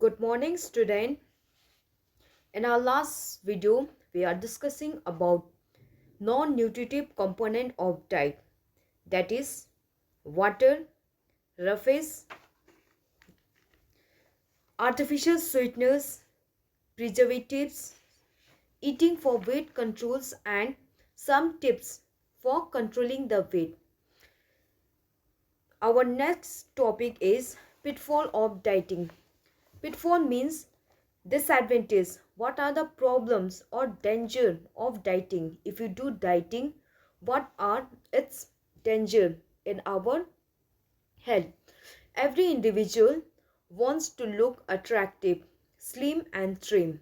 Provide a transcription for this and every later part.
Good morning, student. In our last video, we are discussing about non-nutritive component of diet, that is water, roughage, artificial sweeteners, preservatives, eating for weight controls, and some tips for controlling the weight. Our next topic is pitfall of dieting. Pitfall means disadvantage. What are the problems or danger of dieting? If you do dieting, what are its danger in our health? Every individual wants to look attractive, slim and trim.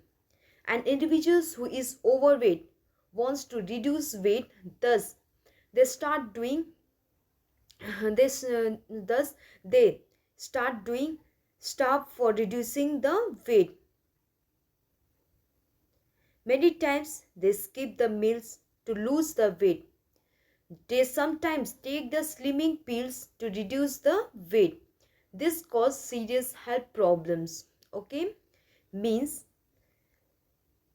An individual who is overweight wants to reduce weight. Thus they start doing this thus they start doing stuff for reducing the weight. Many times they skip the meals to lose the weight. They sometimes take the slimming pills to reduce the weight. This causes serious health problems. Okay, means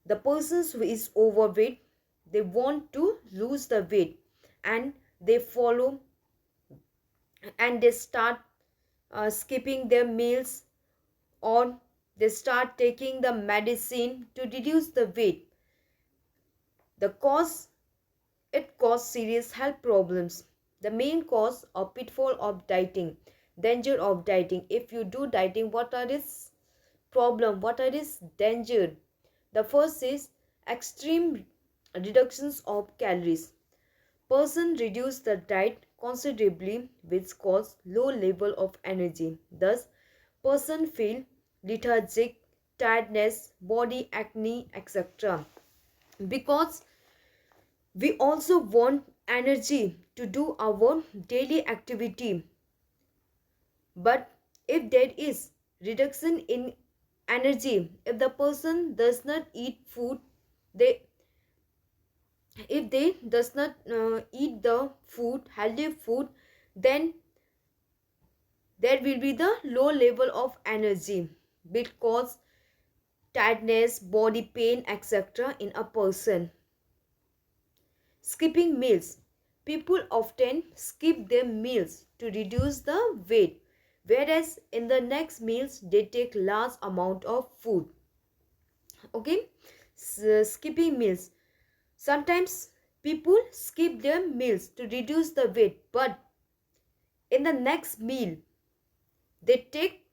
the persons who is overweight, they want to lose the weight and they follow and they start skipping their meals, or they start taking the medicine to reduce the weight. It causes serious health problems. The main cause of pitfall of dieting, danger of dieting. If you do dieting, what are its problem? What are its danger? The first is extreme reductions of calories. Person reduce the diet considerably, which cause low level of energy. Thus, person feel lethargic, tiredness, body acne, etc. Because we also want energy to do our daily activity. But if there is reduction in energy, if the person does not eat food, if they does not eat the food, healthy food, then there will be the low level of energy, which cause tiredness, body pain, etc. in a person. Skipping meals. People often skip their meals to reduce the weight, whereas in the next meals they take large amount of food. Okay, skipping meals. Sometimes people skip their meals to reduce the weight, but in the next meal they take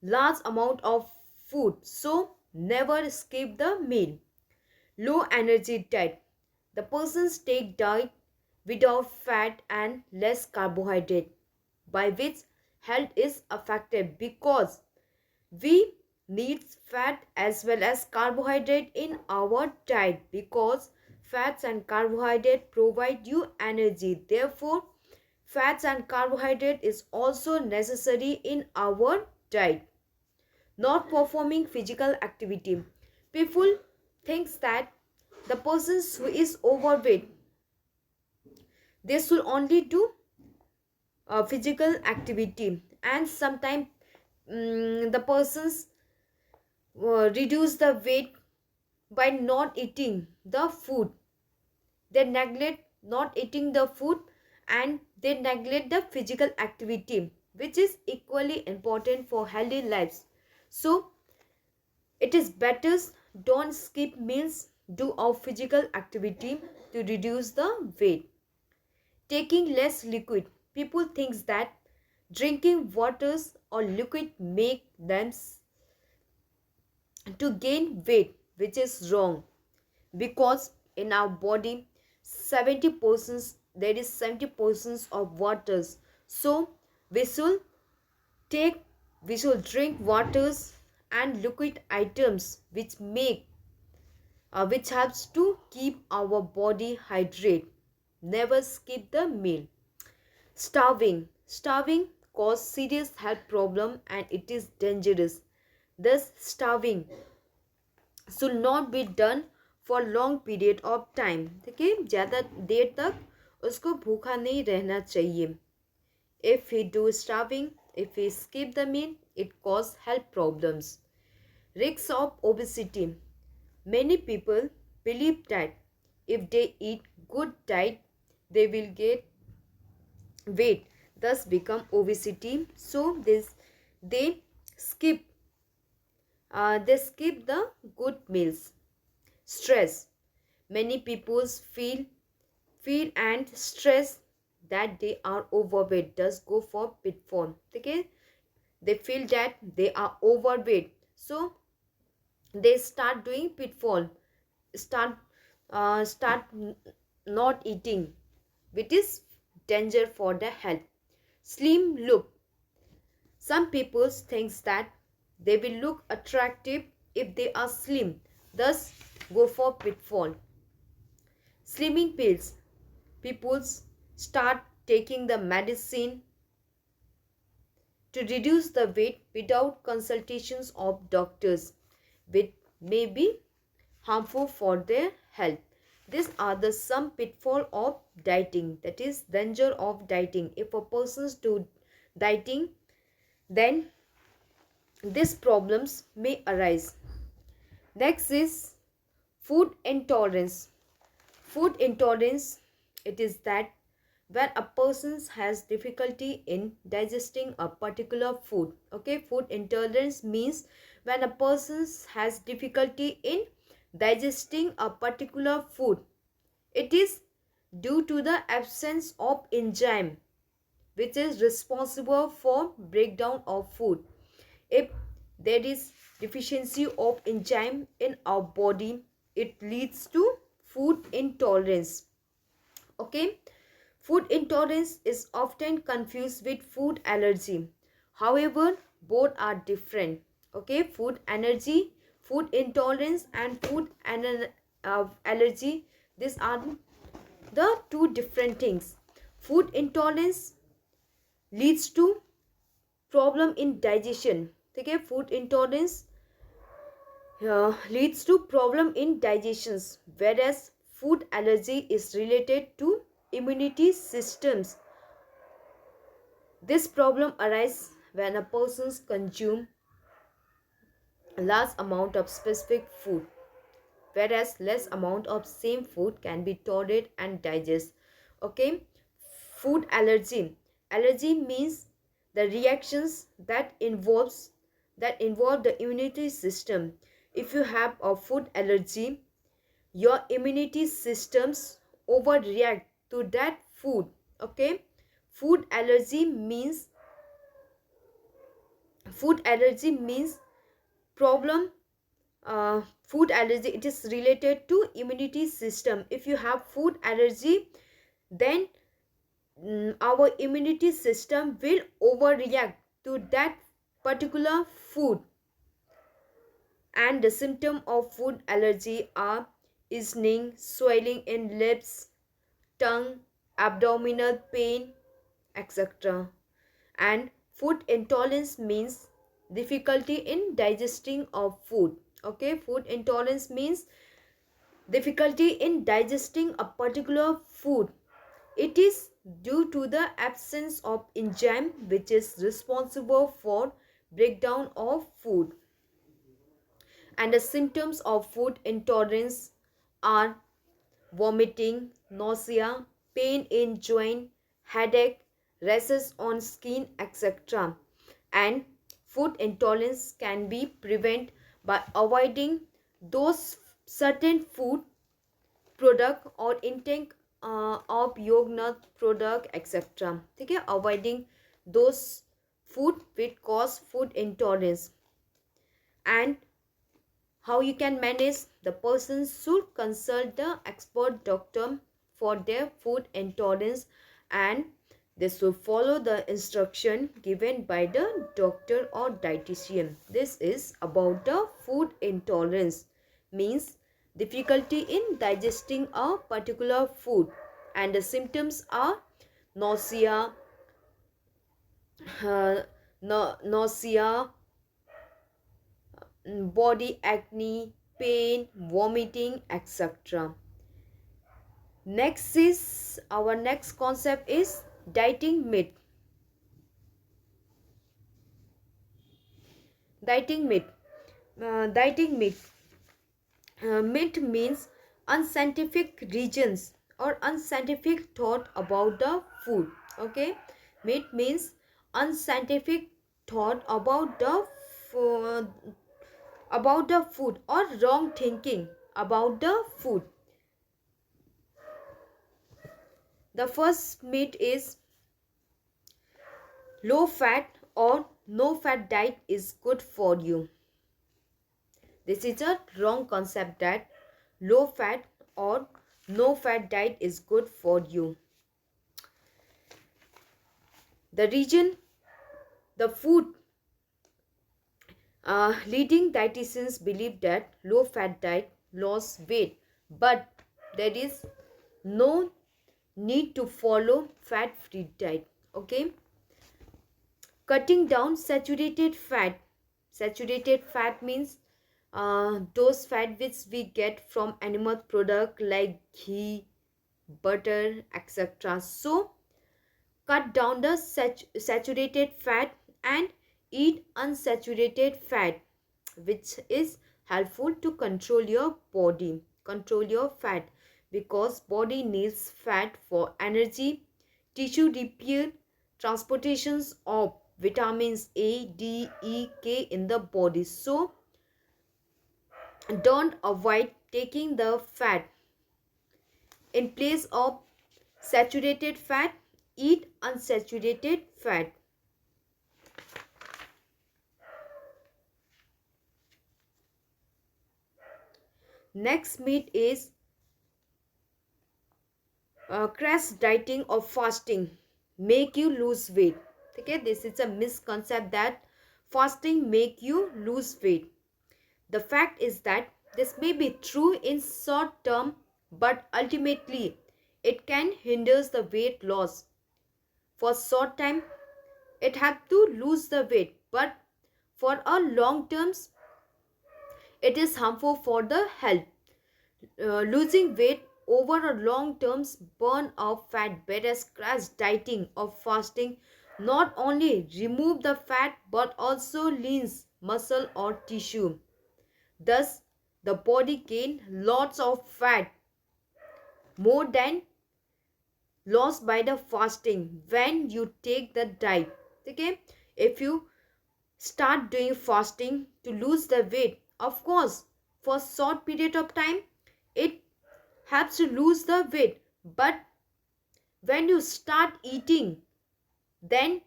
large amount of food. So never skip the meal. Low energy diet. The persons take diet without fat and less carbohydrate, by which health is affected, because we need fat as well as carbohydrate in our diet, because fats and carbohydrate provide you energy. Therefore, fats and carbohydrate is also necessary in our diet. Not performing physical activity. People thinks that the person who is overweight, they should only do physical activity, and sometimes the persons reduce the weight by not eating the food. They neglect not eating the food and they neglect the physical activity, which is equally important for healthy lives. So it is better don't skip meals, do our physical activity to reduce the weight. Taking less liquid. People think that drinking waters or liquid make them to gain weight, which is wrong, because in our body 70% there is 70% of waters. So we should take we should drink waters and liquid items which helps to keep our body hydrated. Never skip the meal. Starving causes serious health problem and it is dangerous. Thus starving should not be done for long period of time. ठीक है, ज़्यादा देर तक उसको भूखा नहीं रहना चाहिए. If we do starving, if we skip the meal, it causes health problems. Risks of obesity. Many people believe that if they eat good diet, they will get weight, thus become obesity. So they skip they skip the good meals. Stress. Many people feel and stress that they are overweight, thus go for pitfall. Okay, they feel that they are overweight, so they start doing pitfall, start not eating, which is danger for the health. Slim look. Some people think that they will look attractive if they are slim, thus go for pitfall. Slimming pills. People start taking the medicine to reduce the weight without consultations of doctors, which may be harmful for their health. These are the some pitfall of dieting, that is danger of dieting. If a person do dieting, then these problems may arise. Next is food intolerance. Food intolerance, it is that when a person has difficulty in digesting a particular food. Okay, food intolerance means when a person has difficulty in digesting a particular food. It is due to the absence of enzyme, which is responsible for breakdown of food. If there is deficiency of enzyme in our body, it leads to food intolerance. Okay, food intolerance is often confused with food allergy. However, both are different. Okay, food intolerance and food allergy, these are the two different things. Food intolerance leads to problem in digestion. Okay, food intolerance leads to problem in digestion, whereas food allergy is related to immunity systems. This problem arises when a person consumes a large amount of specific food, whereas less amount of same food can be tolerated and digested. Okay, food allergy. Allergy means the reactions that involve the immunity system. If you have a food allergy, your immunity systems overreact to that food. Okay, food allergy means problem. Food allergy, it is related to immunity system. If you have food allergy, then our immunity system will overreact to that particular food. And the symptom of food allergy are itching, swelling in lips, tongue, abdominal pain, etc. And food intolerance means difficulty in digesting of food. Okay, food intolerance means difficulty in digesting a particular food. It is due to the absence of enzyme which is responsible for breakdown of food. And the symptoms of food intolerance are vomiting, nausea, pain in joint, headache, rashes on skin, etc. And food intolerance can be prevented by avoiding those certain food product or intake of yogurt product, etc. Okay, avoiding those food which cause food intolerance. And how you can manage? The person should consult the expert doctor for their food intolerance, and they should follow the instruction given by the doctor or dietitian. This is about the food intolerance, means difficulty in digesting a particular food, and the symptoms are nausea, nausea, body acne, pain, vomiting, etc. Our next concept is dieting myth. Dieting myth. dieting myth. Myth means unscientific regions or unscientific thought about the food. Okay, myth means unscientific thought fo- about the food or wrong thinking about the food. The first myth is low fat or no fat diet is good for you. This is a wrong concept that low fat or no fat diet is good for you. The region, the food, leading dietitians believe that low fat diet loss weight, but there is no need to follow fat free diet. Okay, cutting down saturated fat. Saturated fat means those fat which we get from animal product like ghee, butter, etc. So cut down the saturated fat and eat unsaturated fat, which is helpful to control your body, control your fat, because body needs fat for energy, tissue repair, transportations of vitamins A, D, E, K in the body. So don't avoid taking the fat. In place of saturated fat, eat unsaturated fat. Next myth is crash dieting or fasting make you lose weight. Okay, this is a misconception that fasting make you lose weight. The fact is that this may be true in short term, but ultimately it can hinder the weight loss. For short time, it helps to lose the weight, but for a long terms, it is harmful for the health. Losing weight over a long terms burn of fat, whereas crash dieting or fasting not only remove the fat but also leans muscle or tissue. Thus, the body gain lots of fat more than lost by the fasting when you take the diet. Okay, if you start doing fasting to lose the weight, of course for short period of time it helps to lose the weight, but when you start eating, then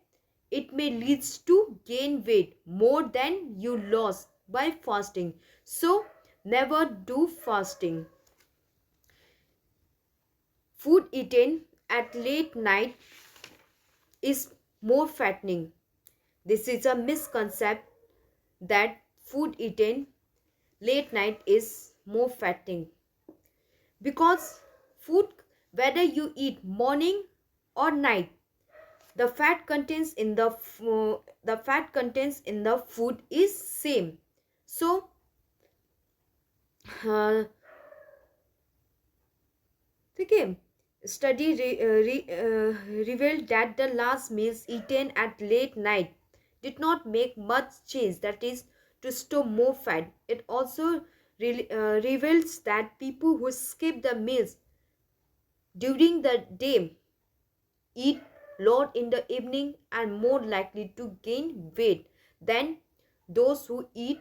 it may leads to gain weight more than you lost by fasting. So never do fasting. Food eaten at late night is more fattening. This is a misconception that food eaten late night is more fattening, because food, whether you eat morning or night, the fat contains in the food is same. So uh, okay, study revealed that the last meals eaten at late night did not make much change, that is to store more fat. It also reveals that people who skip the meals during the day eat lot in the evening and more likely to gain weight than those who eat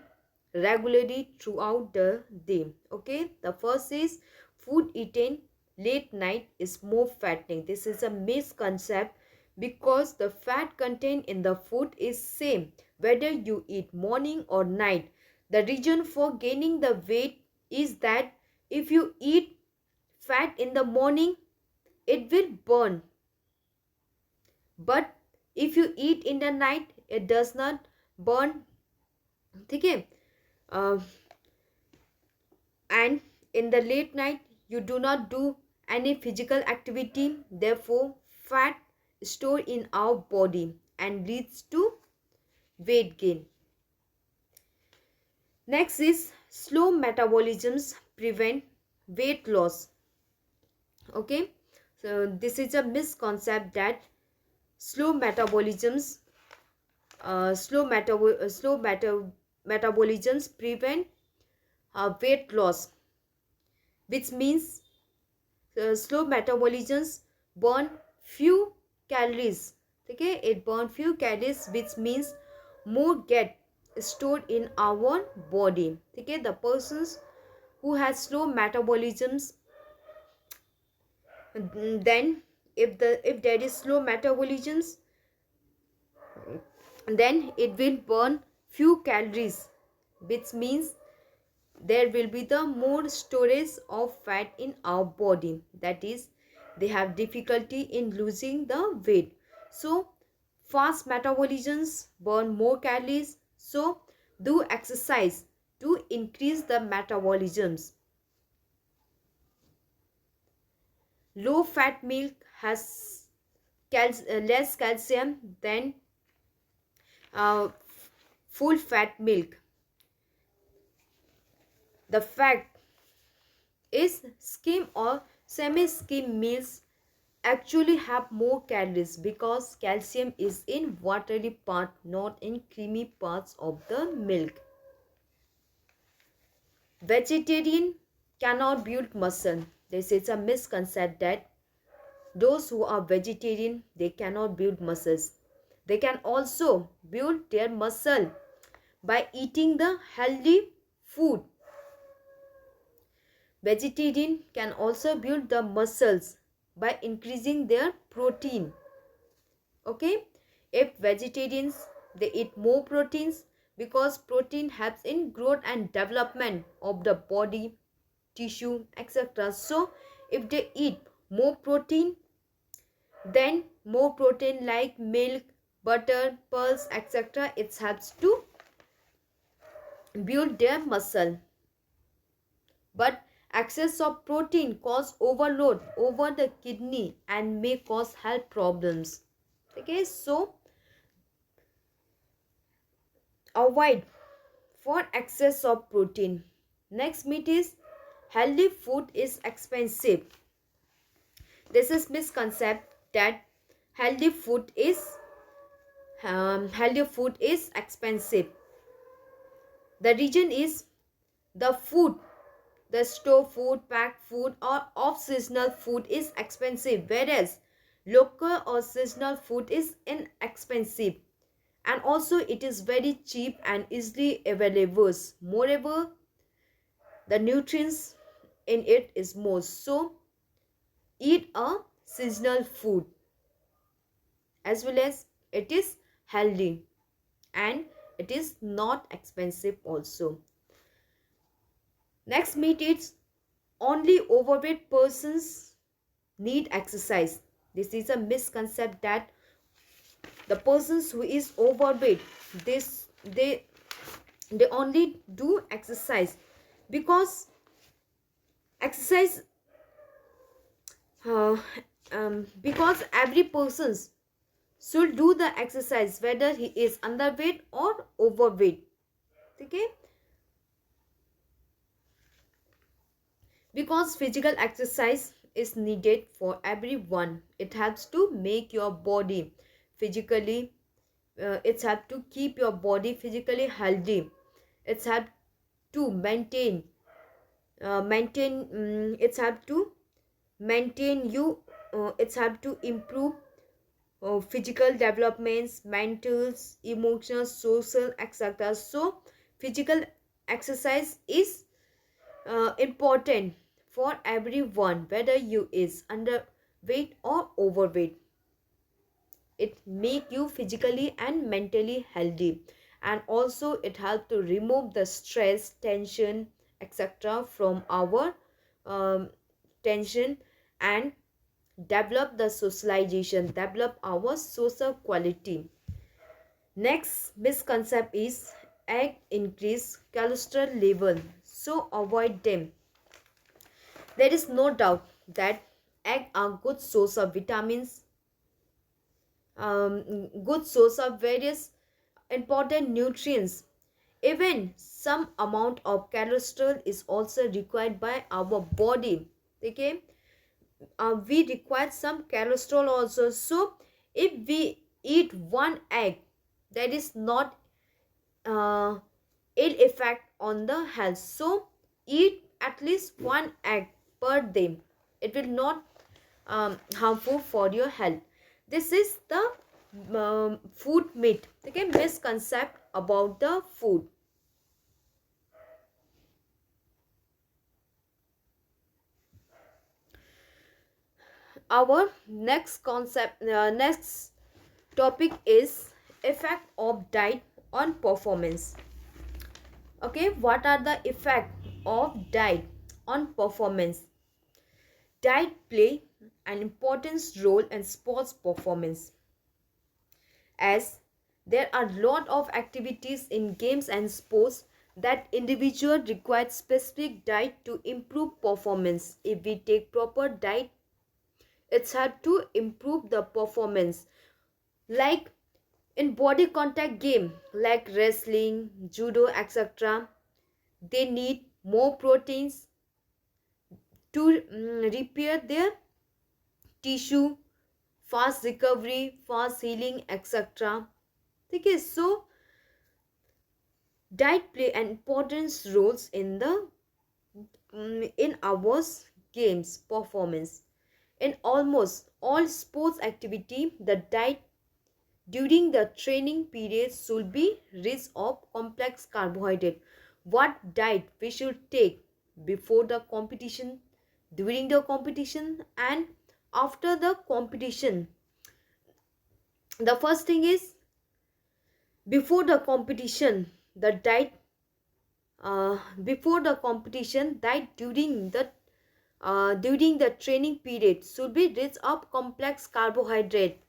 regularly throughout the day. Okay, the first is food eaten late night is more fattening. This is a misconception, because the fat contained in the food is same whether you eat morning or night. The reason for gaining the weight is that if you eat fat in the morning, it will burn, but if you eat in the night, it does not burn. Okay, uh, and in the late night you do not do any physical activity, therefore fat stored in our body and leads to weight gain. Next is slow metabolisms prevent weight loss. Okay, so this is a misconception that slow metabolisms slow metabolisms prevent weight loss, which means slow metabolisms burn few calories. Okay, it burn few calories, which means more get stored in our body. Okay, the persons who has slow metabolisms, then if there is slow metabolisms, then it will burn few calories, which means there will be the more storage of fat in our body. That is, they have difficulty in losing the weight. So fast metabolisms burn more calories, so do exercise to increase the metabolisms. Low fat milk has less calcium than uh, full fat milk. The fact is, skim or semi-skim meals actually have more calories because calcium is in watery part, not in creamy parts of the milk. Vegetarian cannot build muscle. This is a misconception that those who are vegetarian, they cannot build muscles. They can also build their muscle by eating the healthy food. Vegetarian can also build the muscles by increasing their protein. Okay, if vegetarians, they eat more proteins because protein helps in growth and development of the body, tissue, etc. So if they eat more protein, then more protein like milk, butter, pearls, etc., it helps to build their muscle. But excess of protein cause overload over the kidney and may cause health problems. Okay, so avoid for excess of protein. Next myth is healthy food is expensive. This is misconception that healthy food is expensive. The reason is the food, the store food, packed food or off-seasonal food is expensive, whereas local or seasonal food is inexpensive, and also it is very cheap and easily available. Moreover, the nutrients in it is more. So eat a seasonal food, as well as it is healthy and it is not expensive also. Next myth is only overweight persons need exercise. This is a misconception that the persons who is overweight, they only do exercise because exercise because every person should do the exercise whether he is underweight or overweight. Okay, because physical exercise is needed for everyone. It helps to make your body physically, it's help to keep your body physically healthy. It's help to it's help to maintain you, it's help to improve physical developments, mental, emotional, social, etc. So physical exercise is important for everyone, whether you is underweight or overweight. It make you physically and mentally healthy, and also it help to remove the stress, tension, etc. from our tension, and develop the socialization, develop our social quality. Next misconception is egg increase cholesterol level, so avoid them. There is no doubt that egg are good source of vitamins, good source of various important nutrients. Even some amount of cholesterol is also required by our body. Okay, we require some cholesterol also. So if we eat one egg, that is not ill effect on the health. So eat at least one egg per day. It will not harmful for your health. This is the food myth. Okay, misconcept about the food. Our next topic is effect of diet on performance. Okay, what are the effect of diet on performance? Diet play an important role in sports performance, as there are a lot of activities in games and sports that individual require specific diet to improve performance. If we take proper diet, it's help to improve the performance. Like in body contact game like wrestling, judo, etc., they need more proteins to repair their tissue, fast recovery, fast healing, etc. Okay, so diet play an important roles in the in our games performance. In almost all sports activity, the diet during the training period should be rich of complex carbohydrate. What diet we should take before the competition, during the competition, and after the competition? The first thing is, before the competition, the diet before the competition, diet during the training period should be rich of complex carbohydrate.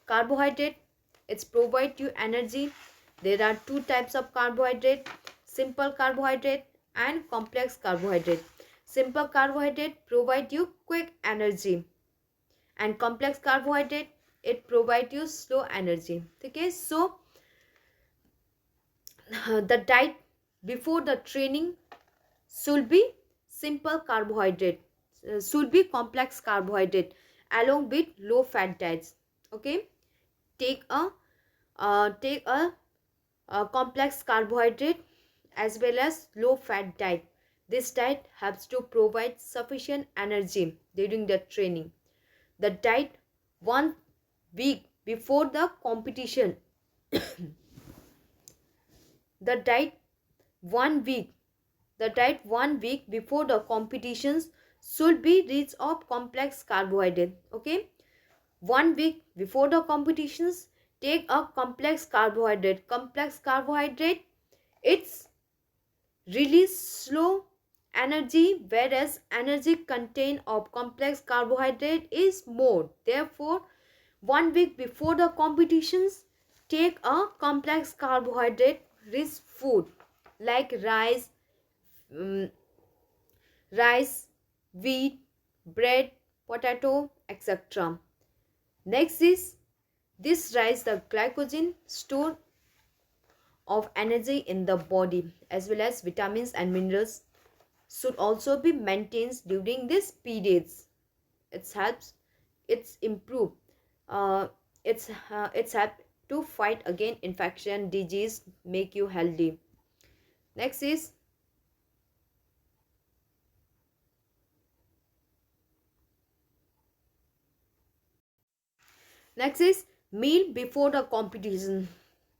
Carbohydrate, it's provide you energy. There are two types of carbohydrate: simple carbohydrate and complex carbohydrate. Simple carbohydrate provide you quick energy, and complex carbohydrate, it provide you slow energy. Okay, so the diet before the training should be simple carbohydrate, should be complex carbohydrate along with low fat diets. Okay, take a complex carbohydrate as well as low fat diet. This diet helps to provide sufficient energy during the training. The diet 1 week before the competition, the diet 1 week the diet 1 week before the competitions should be rich of complex carbohydrate. Okay, 1 week before the competitions, take a complex carbohydrate. Complex carbohydrate, it's release slow energy, whereas energy content of complex carbohydrate is more. Therefore, 1 week before the competitions, take a complex carbohydrate rich food like um, rice, wheat, bread, potato, etc. Next is, this rise the glycogen store of energy in the body, as well as vitamins and minerals should also be maintained during these periods. It helps, it's improve, it's help to fight against infection, disease, make you healthy. Next is, meal before the competition.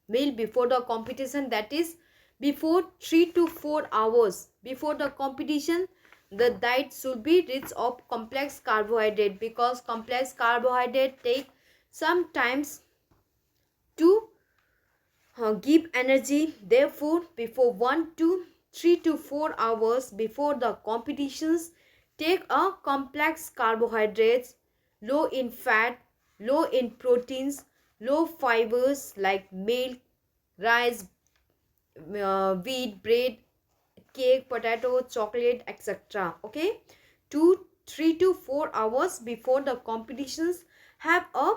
Meal before the competition, that is before 3 to 4 hours before the competition, the diet should be rich of complex carbohydrate, because complex carbohydrate take sometimes to give energy. Therefore, before 1 to 3 to 4 hours before the competitions, take a complex carbohydrates, low in fat, low in proteins, low fibers like milk, rice, wheat, bread, cake, potato, chocolate, etc. Okay, 2 3 to 4 hours before the competitions, have a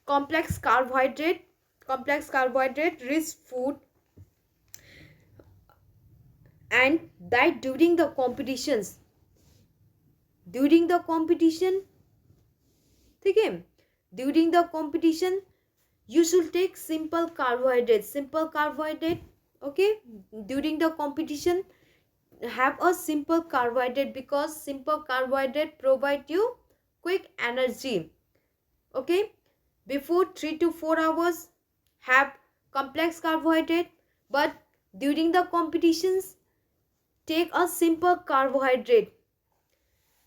complex carbohydrate rich food, and that during the competitions, during the competition okay, during the competition, you should take simple carbohydrate. Simple carbohydrate, Okay, during the competition, have a simple carbohydrate, because simple carbohydrate provide you quick energy. Okay, before 3 to 4 hours have complex carbohydrate, but during the competitions take a simple carbohydrate,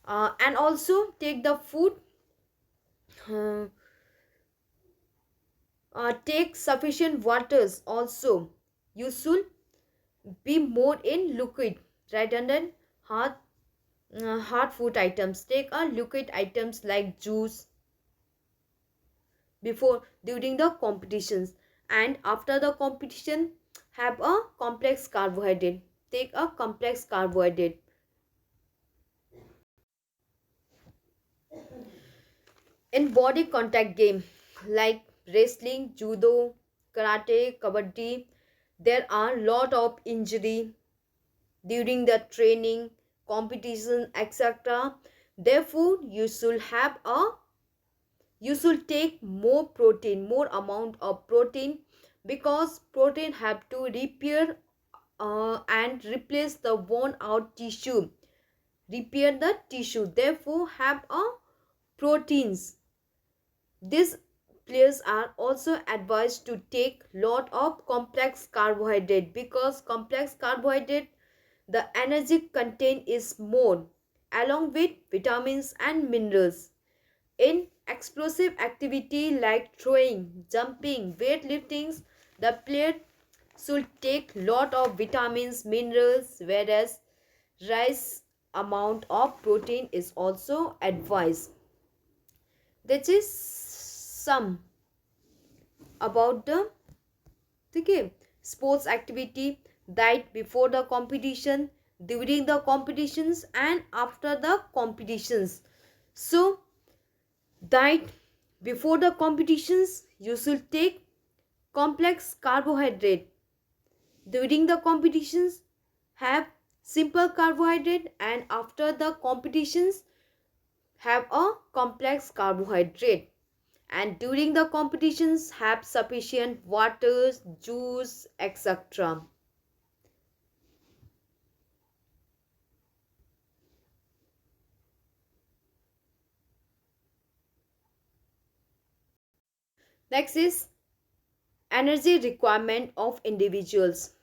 and also take the food, uh, take sufficient waters also. You should be more in liquid rather than hard hard food items. Take a liquid items like juice before, during the competitions, and after the competition have a complex carbohydrate. Take a complex carbohydrate. In body contact game like wrestling, judo, karate, kabaddi, there are lot of injury during the training, competition, etc. Therefore, you should take more amount of protein, because protein have to repair and replace the worn out tissue, repair the tissue. Therefore, have a proteins. These players are also advised to take lot of complex carbohydrate, because complex carbohydrate, the energy content is more, along with vitamins and minerals. In explosive activity like throwing, jumping, weightlifting, the player should take lot of vitamins, minerals, whereas rice amount of protein is also advised. That is some about the okay, sports activity, diet before the competition, during the competitions, and after the competitions. So diet before the competitions, you should take complex carbohydrate. During the competitions, have simple carbohydrate, and after the competitions have a complex carbohydrate. And during the competitions have sufficient waters, juice, etc. Next is energy requirement of individuals.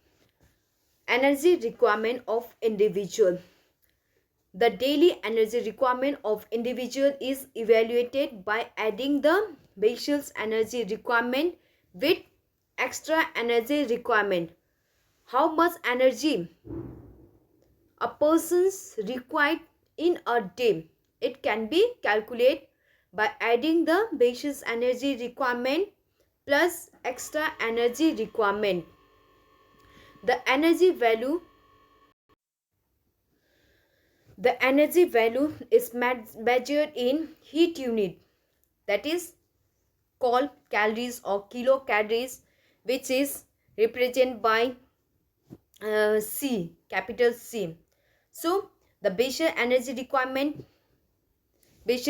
Energy requirement of individual. The daily energy requirement of individual is evaluated by adding the basal energy requirement with extra energy requirement. How much energy a person's required in a day? It can be calculated by adding the basal energy requirement plus extra energy requirement. The energy value is measured in heat unit, that is called calories or kilocalories, which is represented by C, capital C. So the basal energy requirement, it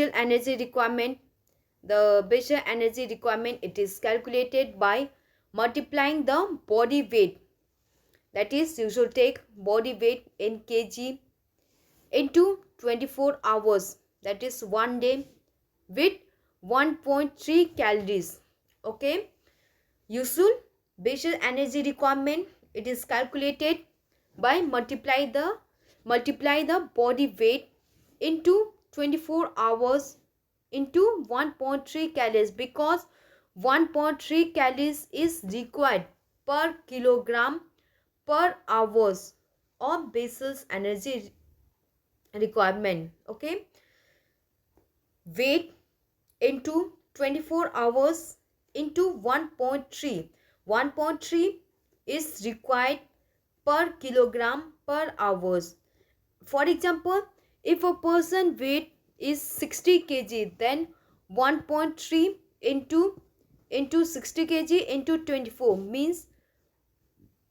is calculated by multiplying the body weight, that is you should take body weight in kg into 24 hours, that is one day, with 1.3 calories. Okay, usual basal energy requirement, it is calculated by multiply the body weight into 24 hours into 1.3 calories, because 1.3 calories is required per kilogram per hours of basal energy requirement. Okay, weight into 24 hours into 1.3. 1.3 is required per kilogram per hours. For example, if a person weight is 60 kg, then 1.3 into 60 kg into 24 means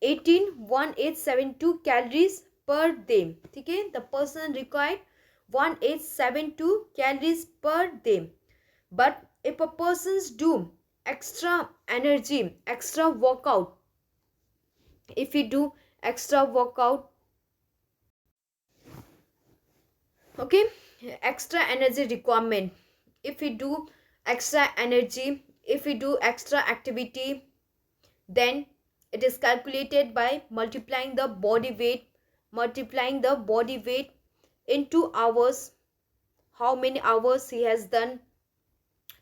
18,1872 calories per day. Okay, the person required 1872 calories per day. But if a person's do extra energy, extra workout, if we do extra workout, okay, extra energy requirement, if we do extra energy, if we do extra activity, then it is calculated by multiplying the body weight into hours, how many hours he has done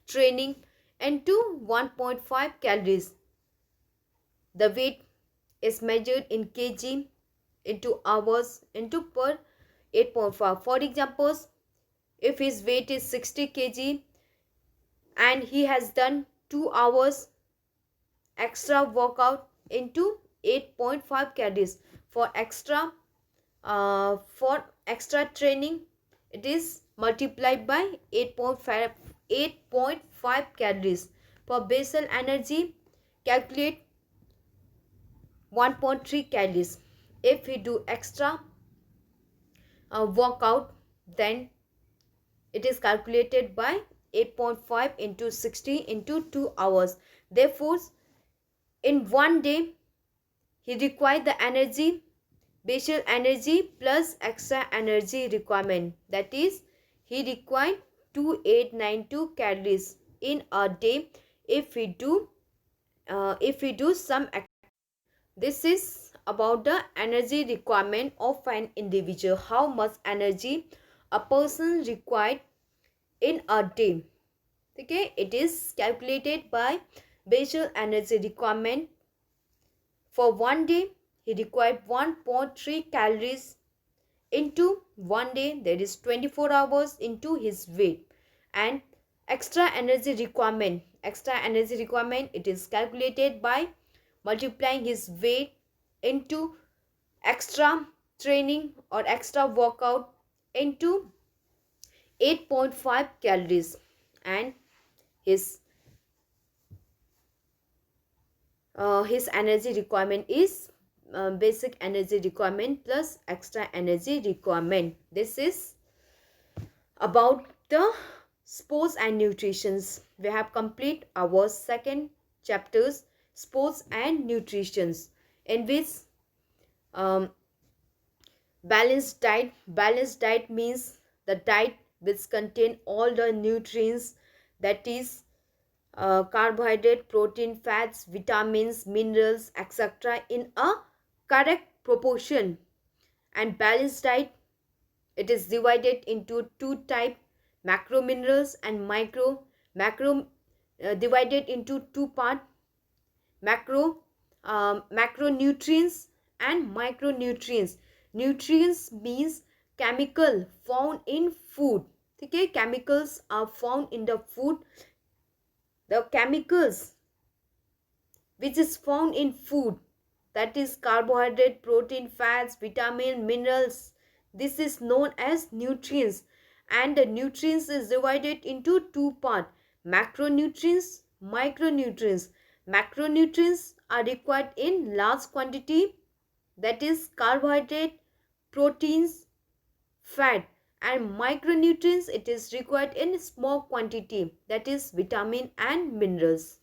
training, into 1.5 calories. The weight is measured in kg into hours into per 8.5. For examples, if his weight is 60 kg and he has done 2 hours extra workout, into 8.5 calories. For extra training, it is multiplied by 8.5 calories. For basal energy, calculate 1.3 calories. If we do extra workout, then it is calculated by 8.5 into 60 into 2 hours. Therefore, in one day, he required the energy, basal energy plus extra energy requirement. That is, he required 2892 calories in a day if we do some activity. This is about the energy requirement of an individual. How much energy a person required in a day. Okay, it is calculated by basal energy requirement. For one day, he required 1.3 calories into one day, that is 24 hours, into his weight. And extra energy requirement, it is calculated by multiplying his weight into extra training or extra workout into 8.5 calories, and his energy requirement is basic energy requirement plus extra energy requirement. This is about the sports and nutrition. We have complete our second chapters, sports and nutrition, in which balanced diet means the diet which contain all the nutrients, that is carbohydrate, protein, fats, vitamins, minerals, etc. in a correct proportion. And balanced diet, it is divided into two type, macro minerals and macro divided into two part, macronutrients and micronutrients. Nutrients means chemical found in food. Okay, chemicals are found in the food. The chemicals which is found in food, that is carbohydrate, protein, fats, vitamin, minerals, this is known as nutrients. And the nutrients is divided into two parts, macronutrients, micronutrients. Macronutrients are required in large quantity, that is carbohydrate, proteins, fat. And micronutrients, it is required in small quantity, that is vitamin and minerals.